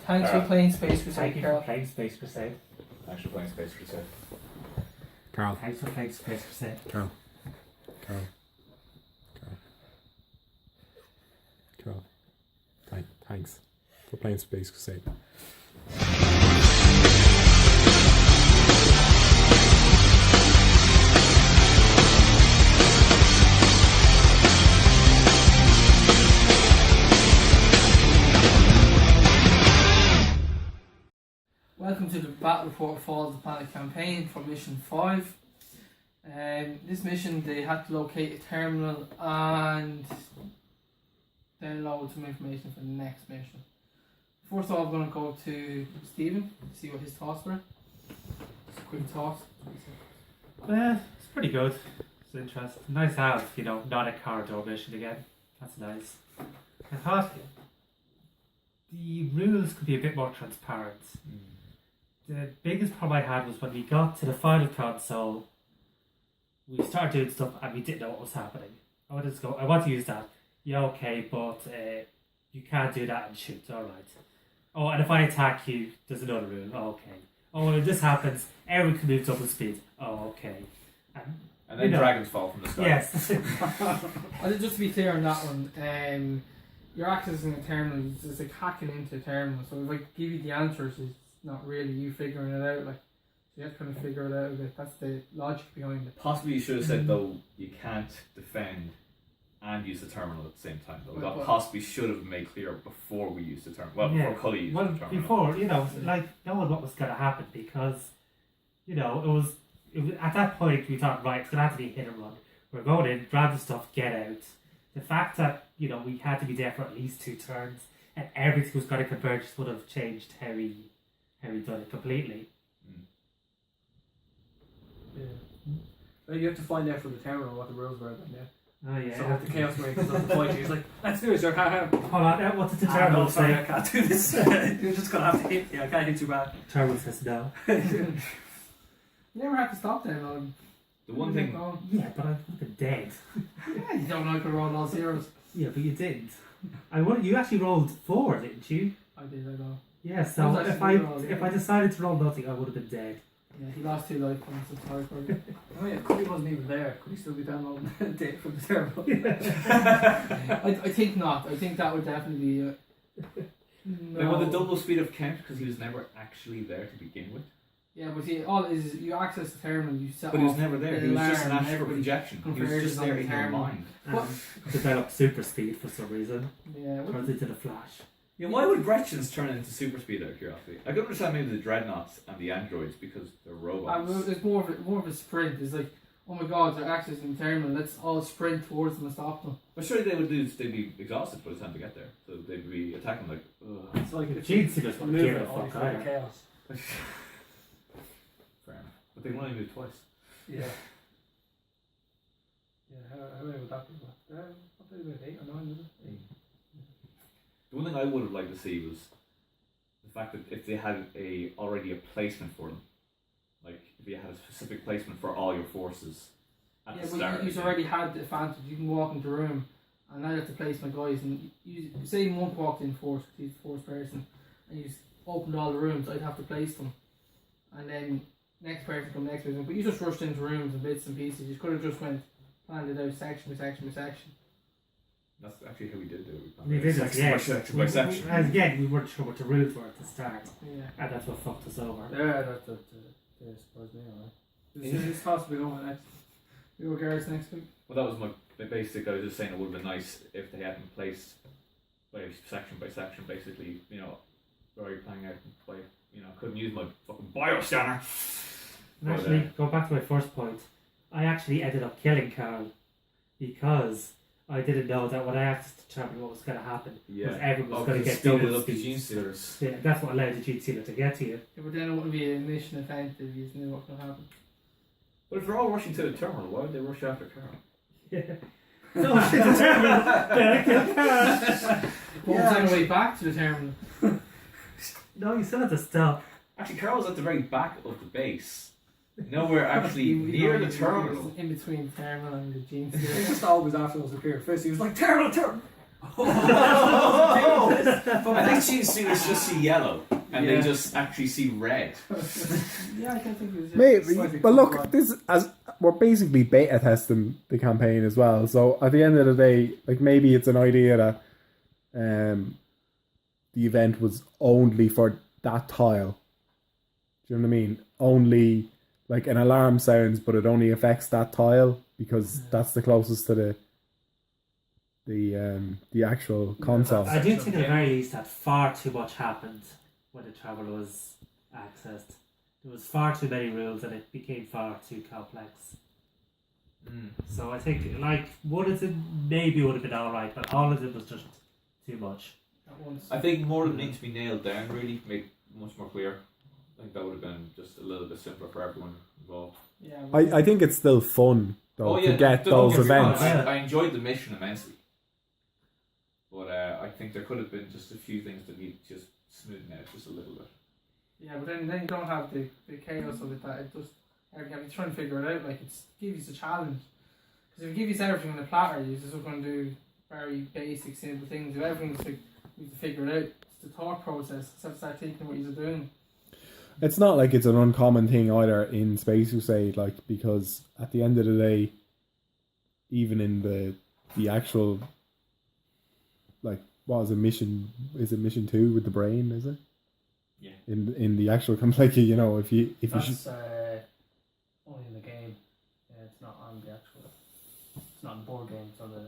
Thanks for playing Space Crusade, Thank you for Carol. playing Space Crusade. Thanks for playing Space Crusade. Carl. Thanks for playing Space Crusade. Carl. Carl. Carl. Carl. Thanks for playing Space Crusade. Welcome to the Battle Report Falls of the Planet campaign for Mission 5. This mission, they had to locate a terminal and download some information for the next mission. First of all, I'm going to go to Stephen to see what his thoughts were. Just a quick thought. It's pretty good. It's interesting. Nice to have, not a corridor mission again. That's nice. I thought the rules could be a bit more transparent. The biggest problem I had was when we got to the final console, we started doing stuff and we didn't know what was happening. I want to use that. Yeah, okay, but you can't do that and shoot. Alright. Oh, and if I attack you, there's another rule. Oh, okay. Oh, if this happens, everyone can move double speed. Oh, okay. And then dragons fall from the sky. Yes. Just to be clear on that one, you're accessing a terminal. It's like hacking into a terminal. So if I give you the answers, it's not really you figuring it out. Like, so you have to kind of figure it out a bit. That's the logic behind it. Possibly you should have said, though, you can't defend and use the terminal at the same time, though. That possibly should have been made clear before we used the terminal. Well, before Cully used the terminal. Before, knowing what was going to happen, because, it was at that point we thought, right, it's going to have to be a hit and run. We're going in, grab the stuff, get out. The fact that, we had to be there for at least 2 turns and everything was going to converge would have changed how we done it completely. Yeah. You have to find out from the terminal what the rules were then, yeah. Oh yeah. So the Chaos Breaker's on the point, he's like, let's do it, sir. Hold on, what did the terminal say? Sorry, I can't do this. You're just going to have to hit me, I can't hit too bad. Terminal says no. You never have to stop them. The one thing... Yeah, but I'm fucking dead. Yeah, you don't know I could roll all zeros. Yeah, but you didn't. You actually rolled 4, didn't you? I did, I know. Yeah, so if I decided to roll nothing, I would have been dead. Yeah, he lost 2 life points, I'm sorry for you. Oh yeah, Cuddy wasn't even there. Could he still be downloading data from the terminal? I think not. I think that would definitely be No. Will the double speed have count because he was never actually there to begin with? Yeah, but see, all it is you access the terminal, you set But he was never there. He was just an alarm, astral projection. He was just there in your mind. Developed super speed for some reason. Yeah. Turns into the Flash. Yeah, why would Gretchen's turn into super speed out of curiosity? I could understand maybe the dreadnoughts and the androids because they're robots. It's more of a sprint. It's like, oh my god, they're accessing the terminal. Let's all sprint towards them and stop them. But surely they'd be exhausted by the time they get there. So they'd be attacking like, ugh. It's like if Gene Stealer's going to move kill it the only fuck for out the of chaos. Fair enough. But they can only move twice. Yeah. Yeah, how many would that be? Probably about 8 or 9, is it? 8. The one thing I would have liked to see was the fact that if they had already a placement for them, like if you had a specific placement for all your forces at the start. But you've already had the advantage. You can walk into a room, and I have to place my guys. And you say Monk walked in first, he's the first person, and you opened all the rooms. I'd have to place them, and then next person come next person. But you just rushed into rooms and bits and pieces. You could have just planned it out section by section by section. That's actually how we did do it. We did it, yeah. Section by section. And again, we weren't sure what the rules were at the start. Yeah. And that's what fucked us over. Yeah, that surprised me, alright. It's possibly going next. We were guards next week. Well, that was my basic. I was just saying it would have been nice if they hadn't placed by section, basically, very playing out by, couldn't use my fucking bioscanner. And actually, go back to my first point, I actually ended up killing Carl because I didn't know that when I asked to determine what was going to happen, was everyone was going to get double speed. Gene Stealers. Yeah, that's what allowed the Gene Stealer to get to you. Yeah, but then it wouldn't be a mission event if you knew what was going to happen. But if they're all rushing to the terminal, why would they rush after Carl? Yeah. No, shit, the terminal! Better kill Carl! What was on the way back to the terminal? No, you still had to stop. Actually, Carl was at the very back of the base. Nowhere actually near the terminal. In between the terminal and the Gene He Stealer. just always after those appear. First he was like, terminal! I think students just see yellow and they Yeah. just actually see red. Yeah, I can think it was. Maybe, Slightly but look, colorblind. this as we're basically beta testing the campaign as well. So at the end of the day, like maybe it's an idea that the event was only for that tile. Do you know what I mean? Only like an alarm sounds, but it only affects that tile because that's the closest to the actual console. I do think at the very least that far too much happened when the traveller was accessed. There was far too many rules and it became far too complex. So I think like one of them maybe would have been alright, but all of them was just too much. At once. I think more of them need to be nailed down, really, make much more clear. I think that would have been just a little bit simpler for everyone involved. Yeah, I think it's still fun though to get don't those get me wrong, events. I enjoyed the mission immensely. But I think there could have been just a few things that need just smoothing out just a little bit. Yeah, but then you don't have the chaos of it that it just every time you try and figure it out, like it's gives you a challenge. Because if you give you everything on the platter, you're just going to do very basic, simple things. If everything's like you have to figure it out. It's the thought process. You have to start thinking what you're doing. It's not like it's an uncommon thing either in Space Crusade, like because at the end of the day, even in the actual like what is a mission? Is it mission 2 with the brain? Is it? Yeah. In the actual like you know if you That's should, only in the game. Yeah, it's not on the actual. It's not on the board game. It's on the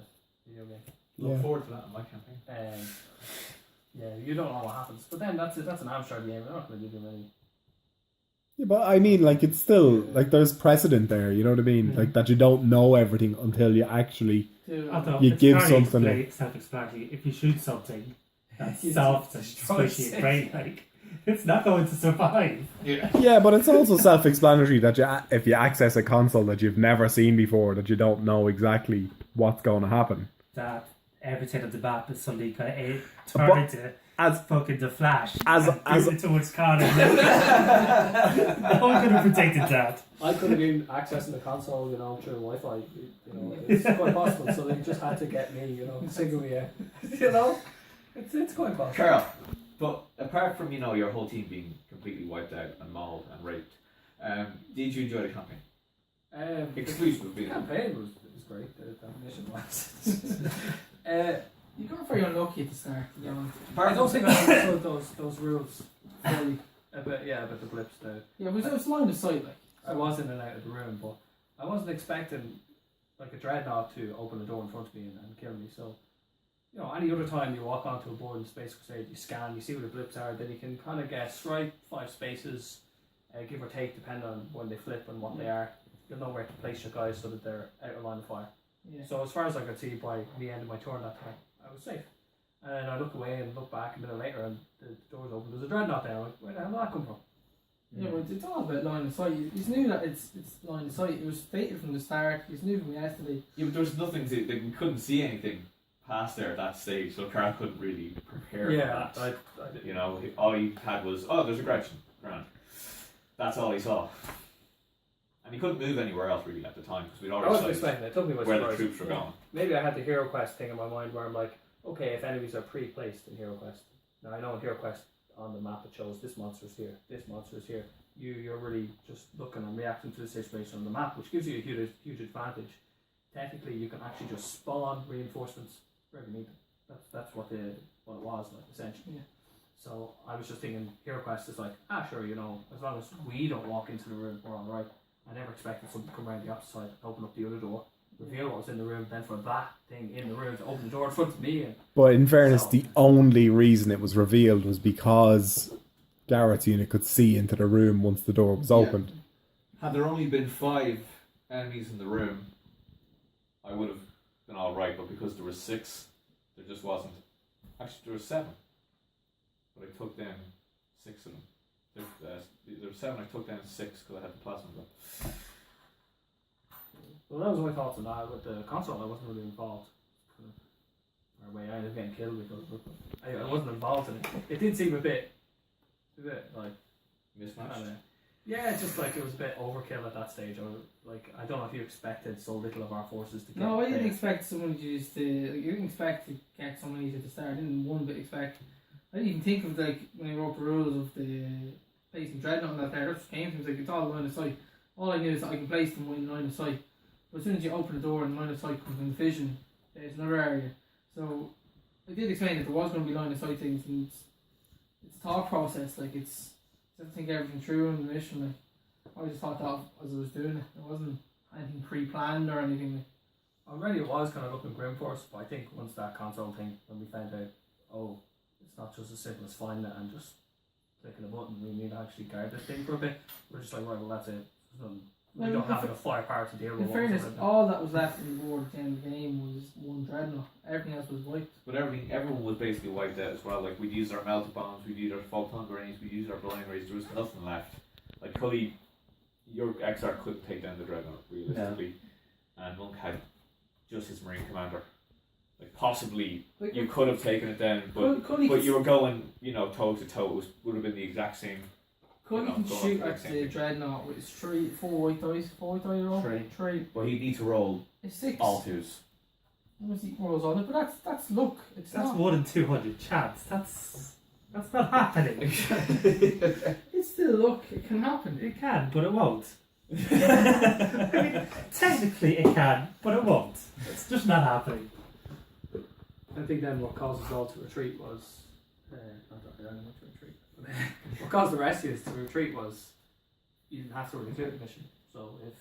video game. Look forward to that in my campaign. Yeah, you don't know what happens, but then that's an abstract game. They're not going to give you any. yeah, but I mean like it's still like there's precedent there. You know what I mean? Like that you don't know everything until you actually. Although You it's give fairly something- self-explanatory. If you shoot something that's You soft and destroy squishy it. and great, like it's not going to survive. Yeah. Yeah, but it's also self-explanatory that if you access a console that you've never seen before, that you don't know exactly what's going to happen. That everything on the map is suddenly kind of But- turned into As fucking the Flash. As- and as- booted towards Connor. No one could have predicted that. I could have been accessing the console, you know, through Wi-Fi. You know, it's quite possible. So they just had to get me, you know, single me out. You know, it's quite possible. Carl, but apart from your whole team being completely wiped out and mauled and raped, did you enjoy the campaign? Exclusive of The being campaign was great. The mission was. You got very unlucky at the start, to be honest. I don't think I understood those rules fully. About the blips. Yeah, but it was line of sight, like. I was in and out of the room, but I wasn't expecting like a dreadnought to open the door in front of me and kill me. So, you know, any other time you walk onto a board in Space Crusade, you scan, you see where the blips are, then you can kind of guess right 5 spaces, give or take, depending on when they flip and what they are. You'll know where to place your guys so that they're out of line of fire. Yeah. So as far as I could see by the end of my turn that time, I was safe. And then I look away and look back a minute later and the door's open. There's a dreadnought there. I'm like, where the hell did that come from? Yeah, but it's all about line of sight. You knew that it's line of sight. It was fated from the start. You knew from yesterday. Yeah, but there was nothing to. We couldn't see anything past there at that stage, so Carl couldn't really prepare for that. I did. You know, all he had was, there's a Gretchen. Grand. That's all he saw. And he couldn't move anywhere else really at the time because we'd I already wasn't decided expecting it. It took me by where the surprise. troops were going. Maybe I had the Hero Quest thing in my mind where I'm like, okay, if enemies are pre-placed in Hero Quest. Now I know in Hero Quest on the map it shows this monster's here, this monster's here. You're really just looking and reacting to the situation on the map, which gives you a huge advantage. Technically, you can actually just spawn reinforcements wherever you need them. That's what it was like essentially. Yeah. So I was just thinking, Hero Quest is like, sure, you know, as long as we don't walk into the room, we're all right. I never expected someone to come around the opposite side, open up the other door, reveal what was in the room, then for that thing in the room to open the door in front of me. And But in fairness, So- the only reason it was revealed was because Garrett's unit could see into the room once the door was opened. Had there only been 5 enemies in the room, I would have been alright, but because there were 6, there just wasn't. Actually, there were 7. But I took down 6 of them. There were 7, I took down 6 because I had the plasma gun. well, that was my thoughts on that. With the console, I wasn't really involved. Or way I ended up getting killed because I wasn't involved in it. It did seem a bit like Mismatched? kinda, Yeah, it's just like it was a bit overkill at that stage. Or like I don't know if you expected so little of our forces to get. No, I didn't there. expect somebody to just you didn't expect to get so many at the start. I didn't one bit expect. I didn't even think of like when I wrote the rules of the placing dreadnought on that there. That just came to me. It was like it's all line of sight. All I knew is that I can place them in line of sight. But as soon as you open the door and line of sight comes in vision, there's another area. So I did explain that there was going to be line of sight things, and it's a thought process. Like it's I have to think everything through in the mission. Like I just thought that as I was doing it. It wasn't anything pre-planned or anything. Like, Already it was kind of looking grim for us, but I think once that console thing, when we found out, oh, it's not just as simple as finding it and just clicking a button, we need to actually guard this thing for a bit. We're just like, right, well that's it. We don't have enough firepower to deal with in what fairness, was all that was left on the board at the end of the game was one dreadnought. Everything else was wiped. But everyone was basically wiped out as well. Like we'd used our melted bombs, we'd used our photon grenades, we'd used our blind rays. There was nothing left. Like Cully, your XR couldn't take down the dreadnought realistically, and Monk had just his marine commander. Like possibly Like, you could have taken it down, but you were going, toe to toe. It would have been the exact same. Cody can going shoot for the at same the thing. dreadnought with his four white dice. Four white die roll? Three. But he'd need to roll It's six. all twos. Obviously he rolls on it, but that's luck. It's That's not. 1 in 200 chance. That's not happening. It's still luck. It can happen. It can, but it won't. I mean, technically it can, but it won't. It's just not happening. I think then what caused us all to retreat was not that I don't want to retreat. But what caused the rest of us to retreat was you didn't have to really clear the mission. So if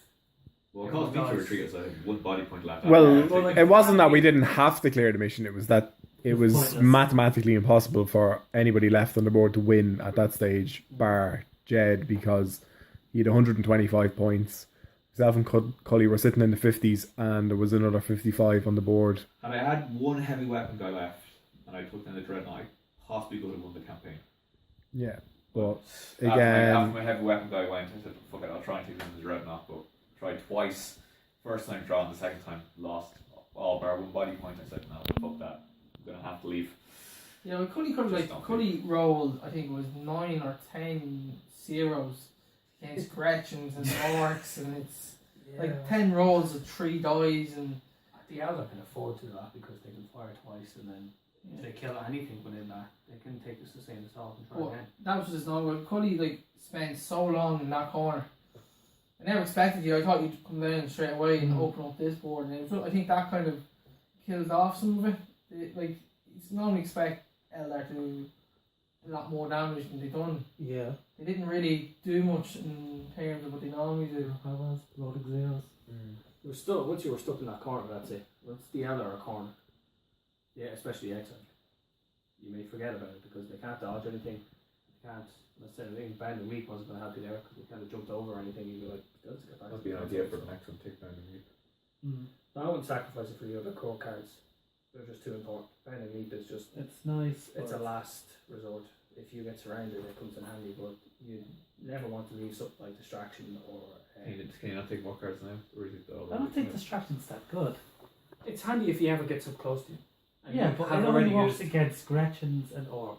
Well, it caused me to retreat as I had one body point left. Well, it wasn't that we didn't have to clear the mission. It was that it was Pointless. mathematically impossible for anybody left on the board to win at that stage, bar Jed, because he had 125 points. Myself and Cully were sitting in the 50s, and there was another 55 on the board. And I had one heavy weapon guy left, and I took down the dreadnought. I possibly could have won the campaign. Yeah, but After again, my heavy weapon guy went, I said, "Fuck it, I'll try and take down the dreadnought." But tried twice. First time drawn, the second time lost. All bar one body point. I said, "No, fuck that. I'm gonna have to leave." Yeah, well, Cully rolled, I think it was 9 or 10 zeros against Gretchens and Orcs, and it's like 10 rolls of 3 dies, and the Eldar can afford to do that because they can fire twice and then if they kill anything within that, they can take the sustained assault and try well, again. that was just not good. Cully spent so long in that corner. I never expected you. I thought you'd come down straight away and open up this board, and I think that kind of killed off some of it. You normally expect Eldar to do a lot more damage than they've done. Yeah. They didn't really do much in terms of what they normally do. I was loading zeros. You were stuck, once you were stuck in that corner, that's it. Once the Eldar are corner, yeah, especially exile, you may forget about it because they can't dodge anything. They can't. Let's say I think Band and Weak wasn't going to help you there because they kind of jumped over or anything. You'd be like, let's get back. That'd be an idea for the next one. Take down the meat. No, I wouldn't sacrifice it for the other core cards. They're just too important. Band and Weak is just. It's nice. It's a last resort. If you get surrounded, it comes in handy, but you never want to leave something like distraction or. Can you not take more cards now? Or is it all I don't think distraction's that good. It's handy if you ever get so close to you. And Yeah, you but have it only already works used. against Gretchens and Orcs.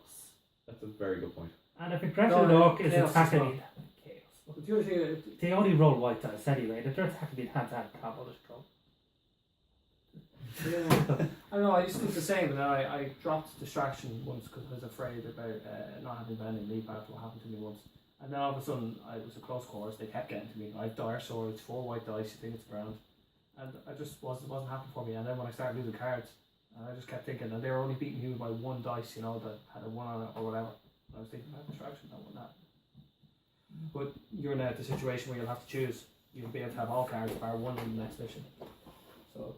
That's a very good point. And if a Gretchen No, and Orc is Chaos as attacking well. me, Chaos. But the other thing, They only roll white dice anyway, and if they're attacking me hand to hand, can't roll this trouble. yeah, I know. I used to think the same, but then I dropped distraction once because I was afraid about not having Band and Weak after what happened to me once. And then all of a sudden, it was a close quarters. They kept getting to me. I have dire swords, 4 white dice. You think it's grand, and I just wasn't happening for me. And then when I started losing cards, I just kept thinking, and they were only beating me by 1 dice, that had a 1 on it or whatever. I was thinking, that distraction, that wouldn't happen. But you're now at the situation where you'll have to choose. You'll be able to have all cards bar 1 in the next mission. So.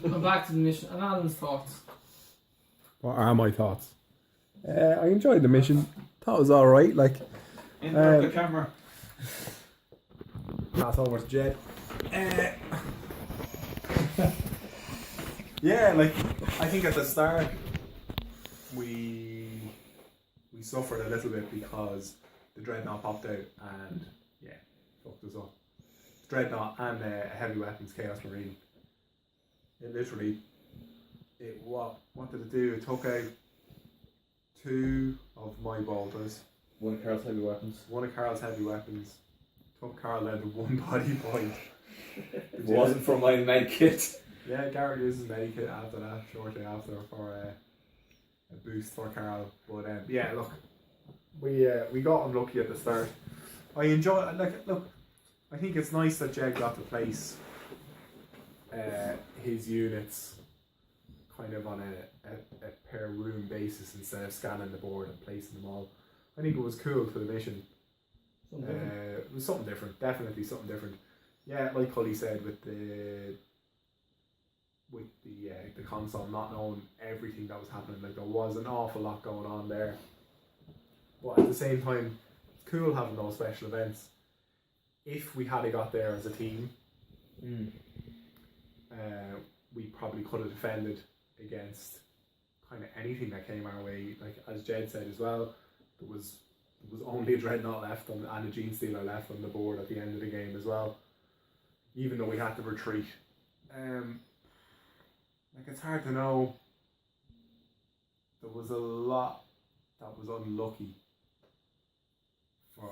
I'm back to the mission. And Alan's thoughts. what are my thoughts? I enjoyed the mission. Thought it was all right. Like, In the camera. pass over to Jed. Yeah, like I think at the start we suffered a little bit because the dreadnought popped out and fucked us up. Dreadnought and a heavy weapons Chaos Marine. What did it do? It took out 2 of my bolters One of Carl's heavy weapons. One of Carl's heavy weapons. Took Carl down to 1 body point. It wasn't for my med kit. Yeah, Garrett uses medikit after that, shortly after, for a boost for Carl. But yeah, look, we got unlucky at the start. I enjoy, look, I think it's nice that Jed got to place his units kind of on a per room basis instead of scanning the board and placing them all. I think it was cool for the mission. It was something different, definitely something different. Yeah, like Cully said, with the console not knowing everything that was happening, like there was an awful lot going on there. But at the same time, it's cool having those special events. If we had got there as a team, we probably could have defended against kind of anything that came our way. Like as Jed said as well, there was only a Dreadnought left and a Gene Stealer left on the board at the end of the game as well. Even though we had to retreat. Like it's hard to know. There was a lot that was unlucky for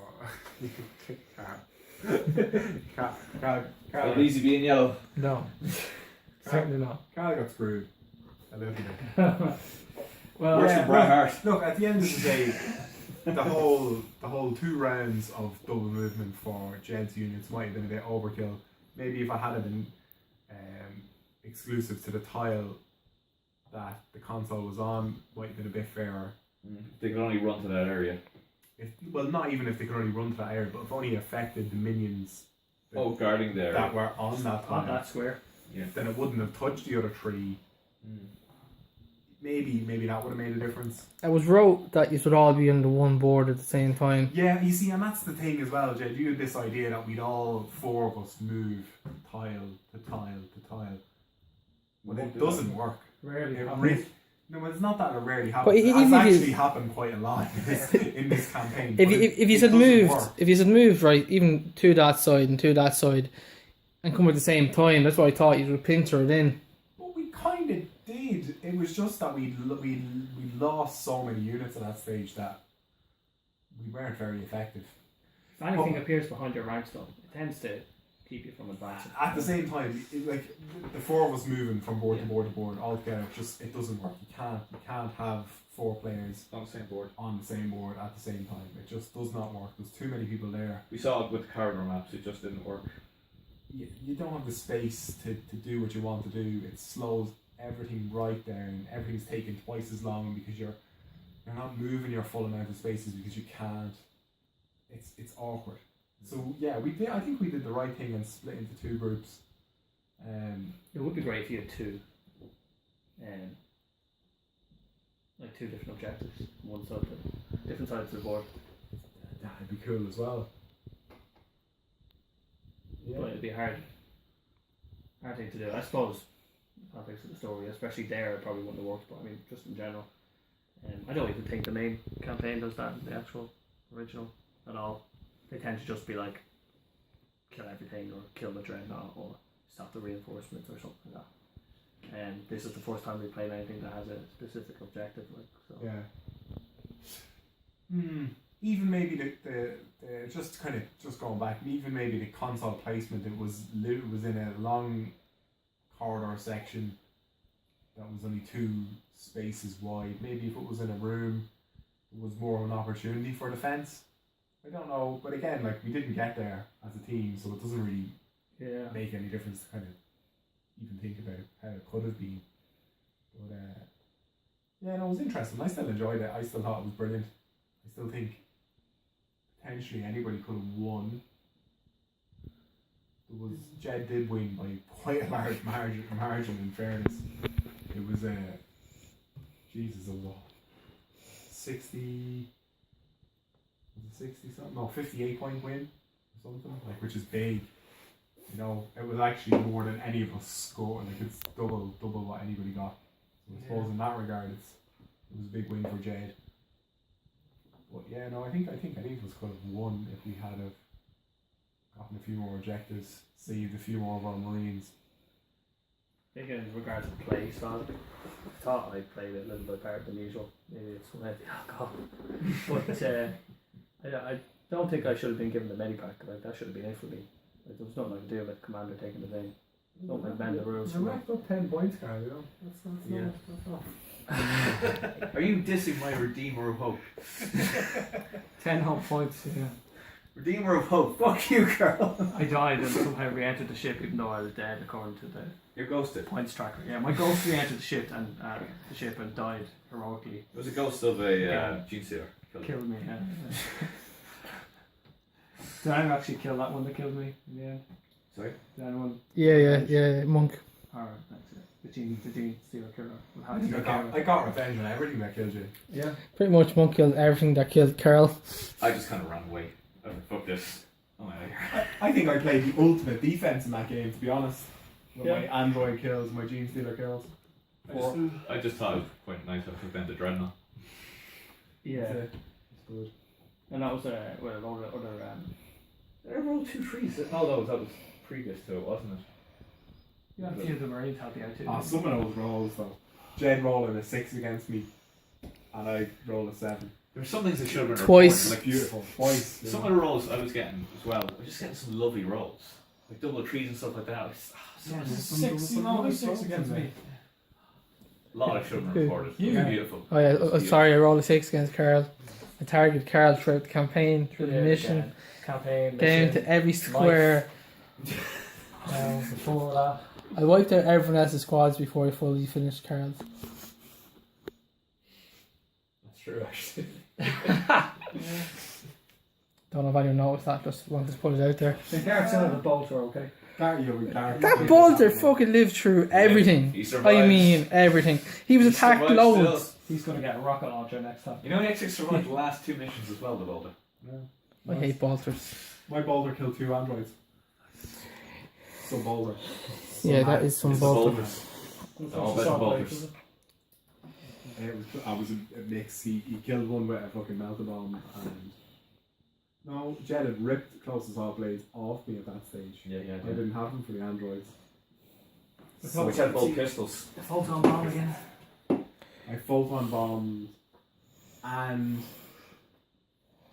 Carl easy being yellow. No, certainly not. Carl got screwed a little bit. Well, Worse than Bret Hart. Look, at the end of the day, the whole 2 rounds of double movement for Jed's units might have been a bit overkill. Maybe if I had been exclusive to the tile that the console was on, might have been a bit fairer. They could only run to that area. Well, not even if they could only run to that area, but if only affected the minions Guarding there. that were on that On tile, that square. Yeah. then it wouldn't have touched the other 3. Maybe that would have made a difference. it was wrote that you should all be on the one board at the same time. Yeah, you see, and that's the thing as well, Jed. You had this idea that we'd all 4 of us move tile to tile to tile. But it doesn't work. Rarely It happens. No, it's not that it rarely happens. But It's even if you- actually happened quite a lot in this campaign. If but if you it had doesn't moved, work. if you had moved right, even to that side and to that side, and come at the same time, that's what I thought you would pincer it in. But we kind of did. It was just that we lost so many units at that stage that we weren't very effective. If anything appears behind your ranks, though, it tends to keep you from advancing. At the same time, like the 4 of us moving from board to board to board all together, it doesn't work. You can't have 4 players On the same board. on the same board at the same time. It just does not work. There's too many people there. We saw it with the corridor maps, it just didn't work. You don't have the space to do what you want to do. It slows everything right down. Everything's taking twice as long because you're not moving your full amount of spaces because you can't. It's awkward. So yeah, we did. I think we did the right thing and split into 2 groups. It would be great if you had 2, like 2 different objectives, one side to different sides of the board. That'd be cool as well. But it'd be a hard thing to do. I suppose in the context of the story, especially there, it probably wouldn't have worked. But I mean, just in general, I don't even think the main campaign does that in the actual original at all. They tend to just be like kill everything or kill the Dreadnought or stop the reinforcements or something like that. And this is the first time we played anything that has a specific objective, like so. Yeah. Even maybe the just going back, even maybe the console placement, it was in a long corridor section that was only 2 spaces wide. Maybe if it was in a room, it was more of an opportunity for defense. I don't know, but again, like we didn't get there as a team, so it doesn't really make any difference to kind of even think about how it could have been. But yeah, no, it was interesting. I still enjoyed it. I still thought it was brilliant. I still think potentially anybody could have won. Jed did win by quite a large margin in fairness. It was Jesus, a lot. 60 something? No, 58 point win or something, like, which is big. You know, it was actually more than any of us scored. Like it's double what anybody got. So I suppose in that regard, it was a big win for Jed. But yeah, no, I think any of us could have won if we had have gotten a few more objectives, saved a few more of our Marines. I think in regards to play style, I thought I played it a little bit better than usual. Maybe it's from the alcohol. But I don't think I should have been given the medipack. Like that should have been it for me. Like, there was nothing I could do about the commander taking the thing. Don't amend the rules. I racked up 10 points, Carl, you know. That's not. Are you dissing my Redeemer of Hope? 10 hope points. Yeah. Redeemer of Hope. Fuck you, Carl. I died and somehow re-entered the ship, even though I was dead, according to the You're ghosted. points tracker. Yeah, my ghost re-entered the ship and died heroically. It was a ghost of a gene sealer. Killed me. Yeah. Did anyone actually kill that one that killed me in the end? Sorry? Did anyone? Yeah, monk. Alright, that's it. The gene stealer killer. How did you kill I her? got revenge on everything that killed you. Yeah. Pretty much monk killed everything that killed Carl. I just kind of ran away. I was like, fuck this. I'm out of here. I think I played the ultimate defense in that game, to be honest. With Yeah. my android kills, my gene stealer kills. I just thought it was quite nice. I took down the Dreadnought. Yeah. It's good. And that was with a load of other Did I roll 2 3s? No, that was previous to it, wasn't it? you had a few of the Marines help you out too. Some of those rolls though. Jed rolling a 6 against me, and I rolled a 7. There were some things that should have been Twice. reported, like Beautiful. Twice. some of the rolls I was getting as well. I was just getting some lovely rolls, like double trees and stuff like that. Six against me. A lot I should have been reported. It was beautiful. Oh yeah, sorry, I rolled a 6 against Carl. I targeted Carl throughout the campaign, through the mission, Campaign, down mission, to every square. before that. I wiped out everyone else's squads before I fully finished Carl's. That's true, actually. Don't know if anyone noticed that, just wanted to put it out there. The guards in the bolter, okay? That bolter fucking lived through everything. He survived. I mean, everything. He was attacked survived loads. still. He's gonna get a rocket launcher next time. You know, he actually survived the last 2 missions as well, the Boulder. I hate bolters. My boulder killed 2 androids. Some boulder. Yeah, that is some It's the bolter. Boulders. All about the Boulders. I was a mix. He killed one with a fucking melted bomb, and no, Jed had ripped the closest all blades off me at that stage. Yeah. I didn't have them for the androids. Which had both pistols. The photon bomb again. I photon bombed, and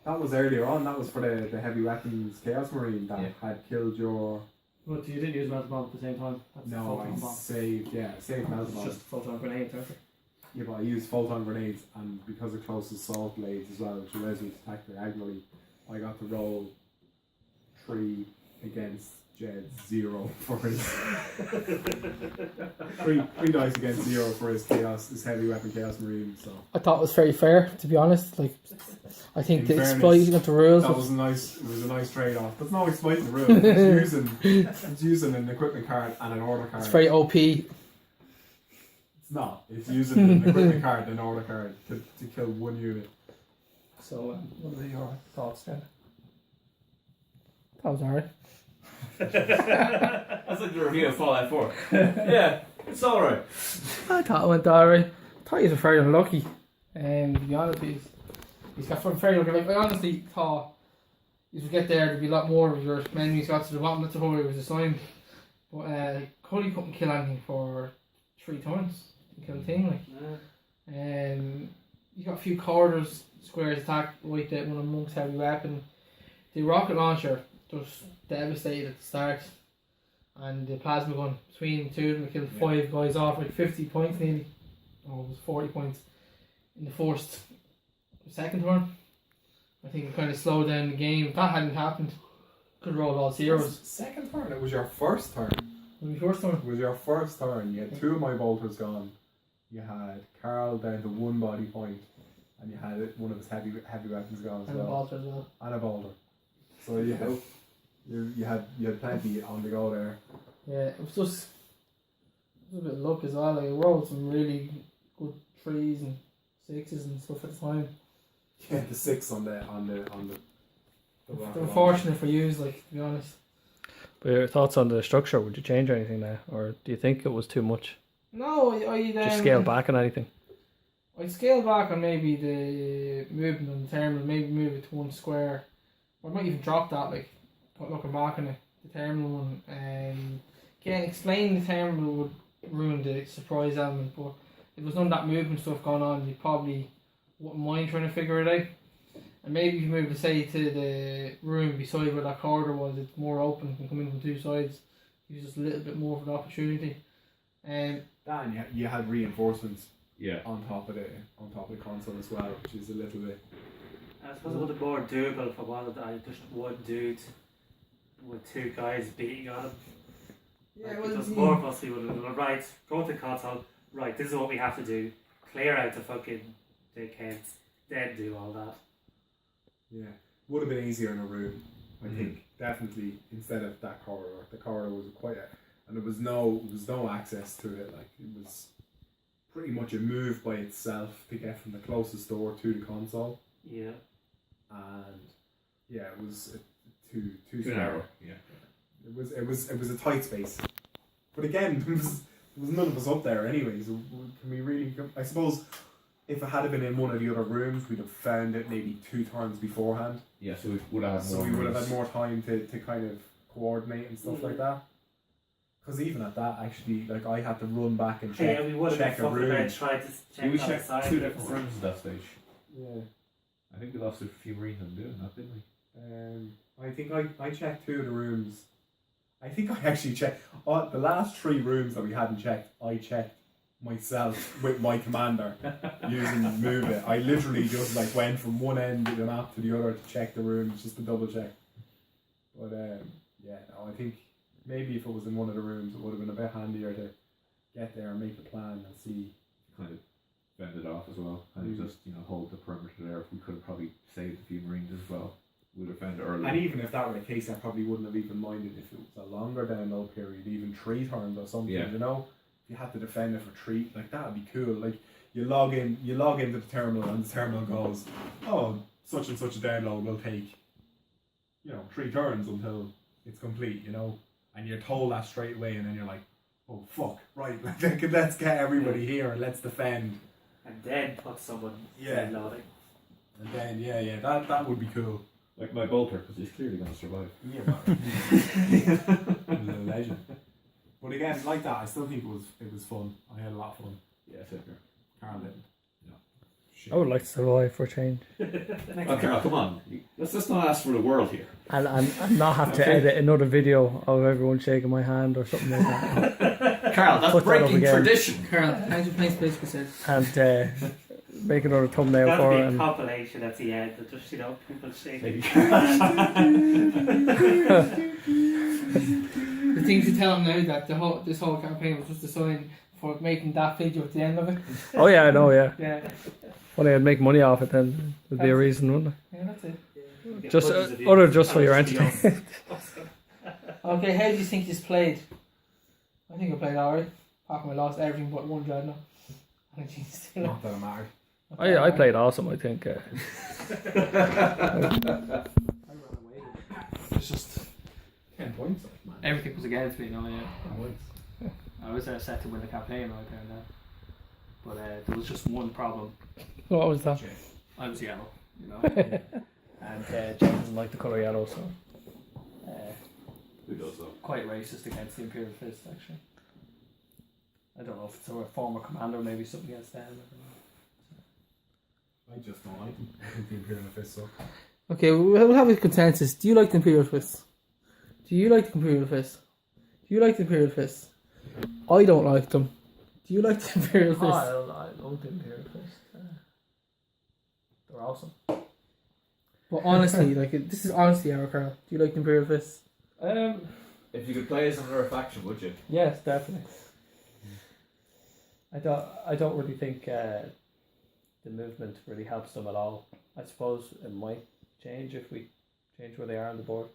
that was earlier on. That was for the heavy weapons Chaos Marine that had killed your. But you didn't use melted bomb at the same time. That's the No, photon I bomb. saved melted It's bomb. just photon grenades, aren't they? Yeah, but I used photon grenades, and because of close assault blades as well, which allows me to attack diagonally, I got to roll 3 against Jed's 0 for his three dice against 0 for his heavy weapon Chaos Marine. So I thought it was very fair, to be honest. Like, I think In the fairness, exploiting of the rules that was was a nice trade off. That's not exploiting the rules. It's using an equipment card and an order card. it's very OP. It's not. It's using an equipment card and an order card to kill 1 unit. So, what are your thoughts then? That was alright. That's like the review of Fallout 4. Yeah, it's alright. I thought it went alright. I thought he was very unlucky. To be honest, he's got very unlucky. Like, I honestly thought you would get there, there'd be a lot more of your enemies got to the bottom. That's the whole way it was assigned. But Cully couldn't kill anything for 3 turns. He killed a thing, like. You got a few corridors, squares attack, wiped out one of Monk's heavy weapon. The rocket launcher just devastated at the start. And the plasma gun, between the two of them, killed 5 guys off, like 50 points nearly. Oh, it was 40 points in the second turn. I think it kind of slowed down the game. If that hadn't happened, could have rolled all zeros. Second turn. It was your first turn. When the first turn, It was your first turn. You had 2 of my bolters gone. You had Carl down to 1 body point, and you had one of his heavy weapons gone as and the well, bolter as well. and a boulder. So you had plenty on the go there. Yeah, it was a bit of luck as well. Like, I rolled some really good 3s and 6s and stuff at the time. Yeah, the 6 on the They're unfortunate for you, like, to be honest. But your thoughts on the structure? Would you change anything now, or do you think it was too much? No, I'd Just scale back on anything. I'd scale back on maybe the movement on the terminal, maybe move it to 1 square. Or I might even drop that, like, looking back on it, the terminal one. Again, explaining the terminal would ruin the surprise element, but if there's none of that movement stuff going on, you probably wouldn't mind trying to figure it out. And maybe if you move, say, to the room beside where that corridor was, it's more open, can come in from two sides, gives us a little bit more of an opportunity. And you had reinforcements Yeah. on top of the console as well, which is a little bit. I suppose it would have more doable if I wanted just one dude with two guys beating on him. Yeah, Like, well, just more of us, we would have right, go to the console, right, this is what we have to do, clear out the fucking dickheads, then do all that. Yeah, would have been easier in a room, I think. Definitely, instead of that corridor. The corridor was and there was no access to it. Like, it was pretty much a move by itself to get from the closest door to the console. Yeah. And yeah, it was too Too narrow. Yeah. It was a tight space. But again, there was none of us up there anyway. So can we really? I suppose if it had been in one of the other rooms, we'd have found it maybe 2 turns beforehand. Yeah, so we would have had more. So we would have had more time to kind of coordinate and stuff like that. Because even at that, actually, like, I had to run back and check. Yeah, we would have check been a fucking room. about tried to check We that checked side 2 different before. rooms at that stage. Yeah. I think we lost a few Marines in doing that, didn't we? I think I checked 2 of the rooms. I think I actually checked the last 3 rooms that we hadn't checked. I checked myself with my commander using Move It. I literally just like went from one end of the map to the other to check the rooms, just to double check. But yeah, no, I think maybe if it was in one of the rooms, it would have been a bit handier to get there and make a plan and see. Kind of fend it off as well. And just, hold the perimeter there. We could have probably saved a few Marines as well. Would have found it early. And even if that were the case, I probably wouldn't have even minded if it was a longer download period, even 3 turns or something. Yeah. If you had to defend it for 3, like, that would be cool. Like, you log into the terminal, and the terminal goes, oh, such and such a download will take 3 turns until it's complete, and you're told that straight away, and then you're like, oh fuck, right, let's get everybody here and let's defend. And then put someone loading. And then that would be cool. Like my bolter, because he's clearly going to survive. Yeah, he's a legend. But again, like that, I still think it was fun. I had a lot of fun. Yeah, same here. Carl didn't. I would like to survive for a change. Oh, Carl, come on. Let's just not ask for the world here. And not have to edit another video of everyone shaking my hand or something like that. Carl, that's Put that up breaking again. tradition. Carl, how's your place basically said? And make another thumbnail That'd for be it. a And compilation at the end of just, people shaking. The things you tell him now that this whole campaign was just a sign for making that video at the end of it. oh yeah, I know, yeah. Yeah. When I'd make money off it, then there'd be a reason, wouldn't Yeah, that's it. there? Just just for your entertainment. Okay, how do you think this played? I think I played alright. Apart from I lost everything but 1 dreadnought. Not that it mattered. I played awesome, I think. I ran away. It's just 10 points, like, man. Everything was against me, no, yeah. 10 points. I was set to win the campaign right there and then. But there was just one problem. What was that? I was yellow, And James doesn't like the colour yellow, so Who does though? quite racist against the Imperial Fist, actually. I don't know if it's a former commander, maybe something against them. I just don't like them. The Imperial Fist suck. Okay, we'll have a consensus. Do you like the Imperial Fist? Do you like the Imperial Fist? Do you like the Imperial Fist? I don't like them. Do you like the Imperial Fist? I love the Imperial Fist. They're awesome. But honestly, this is honestly our Carl. Do you like the Imperial Fist? If you could play as another faction, would you? Yes, definitely. I don't really think the movement really helps them at all. I suppose it might change if we change where they are on the board.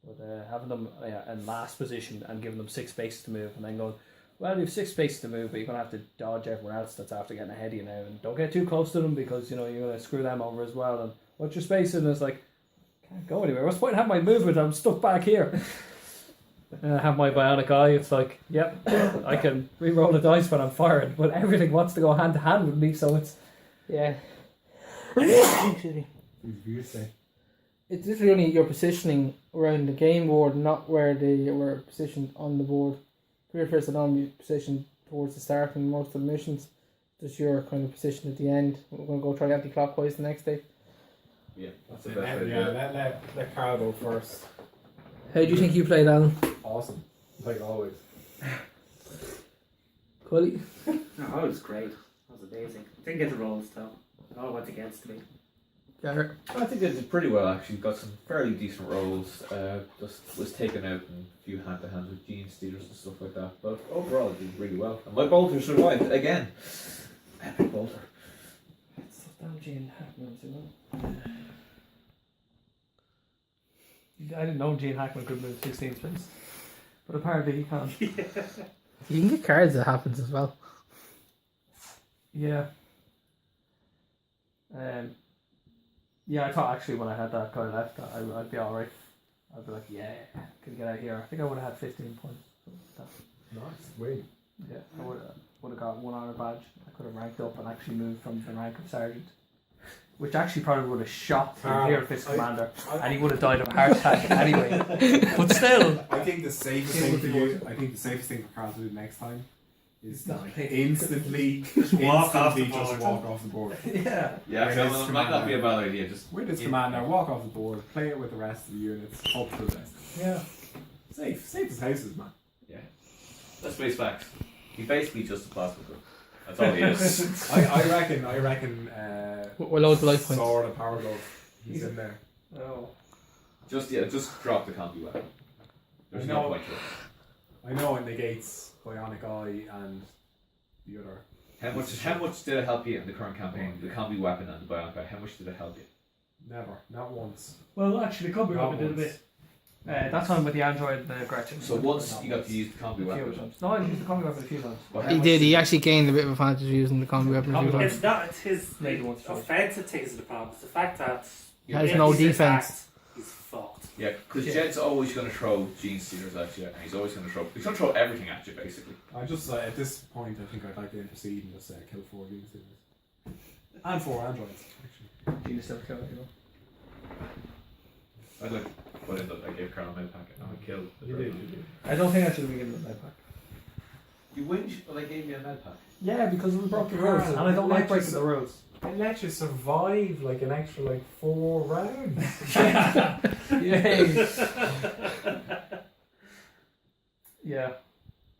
But having them in last position and giving them 6 spaces to move and then going, well, you have 6 spaces to move, but you're going to have to dodge everyone else that's after getting ahead of you now. And don't get too close to them because, you're going to screw them over as well. And what's your space? And it's like, can't go anywhere. What's the point in having my movement? I'm stuck back here. I have my bionic eye. It's like, yep, I can re-roll the dice when I'm firing. But everything wants to go hand to hand with me, so it's, yeah. Excuse me. It's literally only your positioning around the game board, not where they were positioned on the board. Career first and on positioned towards the start in most of the missions. Just your kind of position at the end. We're going to go try anti-clockwise the next day. Yeah, that's the best way to do Yeah, it. let Carl go first. How do you think you played, Alan? Awesome, like always. Coley? No, that was great. That was amazing. Didn't get the rolls though. It all went against me. Garrett? I think they did pretty well actually. Got some fairly decent rolls. Just was taken out in a few hand to hands with gene stealers and stuff like that. But overall, it did really well. And my bolter survived again. Epic bolter. Stuff down Gene Hackman, you know. I didn't know Gene Hackman could move 16 space, but apparently he can. You can get cards that happens as well. Yeah. Yeah, I thought actually when I had that guy left, that I'd be alright. I'd be like, yeah, can get out of here. I think I would have had 15 points. Nice win. Yeah, I would have got 1 honor badge. I could have ranked up and actually moved from the rank of sergeant, which actually probably would have shot the Imperial Fist commander, and he would have died of a heart attack anyway. But still, I think the safest thing for you. I think the safest thing for Carl to do next time is like instantly walk off the just board. walk off the board. yeah. Yeah, With actually, his it might not be a commander. bad idea. Just With his commander, walk off the board, play it with the rest of the units, hope for the best. Yeah. Safe as houses, man. yeah. Let's face facts. He's basically just a plastic group. That's all he is. I reckon. With loads of life points. Sword and power glove. He's in there. Oh. just drop the combi weapon. There's I no know. point to it. I know it negates Bionic Eye and the other. How much did it help you in the current campaign? The combi weapon and the bionic eye. How much did it help you? Never, not once. Well, actually, the combi Not weapon did a once. bit. That time with the android and the Gretchen. So once you got to use the combi A few weapon. times. No, I used the combi weapon a few times. Well, how He much did, he actually gained a bit of advantage using the combi weapon a few Combi times. It's not it's his Maybe once or twice. offensive things are the problem. It's the fact that He has if no he's defense. attacked, he's fucked. Yeah, because Yeah. Jed's always going to throw gene stealers at you, and he's always going to throw everything at you, basically. I just at this point, I think I'd like to intercede and just kill 4 units and 4 androids. Actually, Genius never killed anyone. I'd like to put in that I gave Carl a med packet and I killed the you Dreadnought. did. I don't think I should have been given the med pack. You whinged, but I gave you a med pack. Yeah, because we broke the rules, and I don't like breaking the rules. I let you survive like an extra 4 rounds. Yay! Yeah,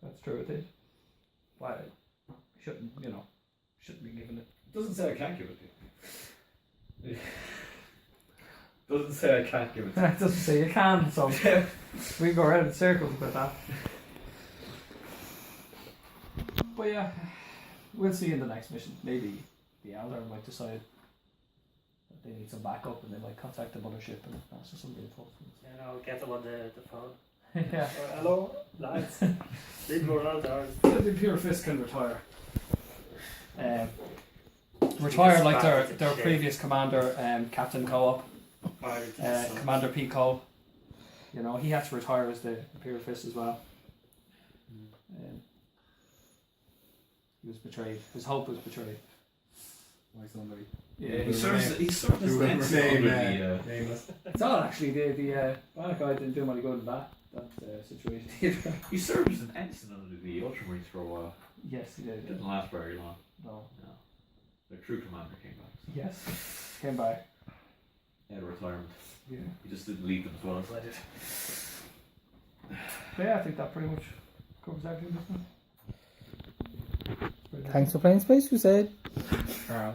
that's true. It did. Why? Shouldn't be given it. Doesn't say I can't give it to you. Doesn't say I can't give it to you. It doesn't say you can, so we go around in circles with that. But yeah, we'll see in the next mission. Maybe the Eldar might decide that they need some backup and they might contact the mothership and ask for some reinforcements. You know, get them on the phone. Yeah. Hello, lads. Need more Eldars. The Imperial Fist can retire. Retire like their previous commander, Captain Co-op, Commander Pico. You know, he had to retire as the Imperial Fist as well. He was betrayed. His hope was betrayed. By somebody. Yeah, He serves as Who an remembers ensign name, under the. nameless. it's all actually the Bionic Guy didn't do him any good in that situation either. He served as an ensign under the Ultramarines for a while. Yes, he It did. didn't last very long. No. No. The true commander came back. So. Yes. Came back. He had a retirement. Yeah. He just didn't lead them as well as I did. But yeah, I think that pretty much covers everything. Thanks for playing Space Crusade. Carl.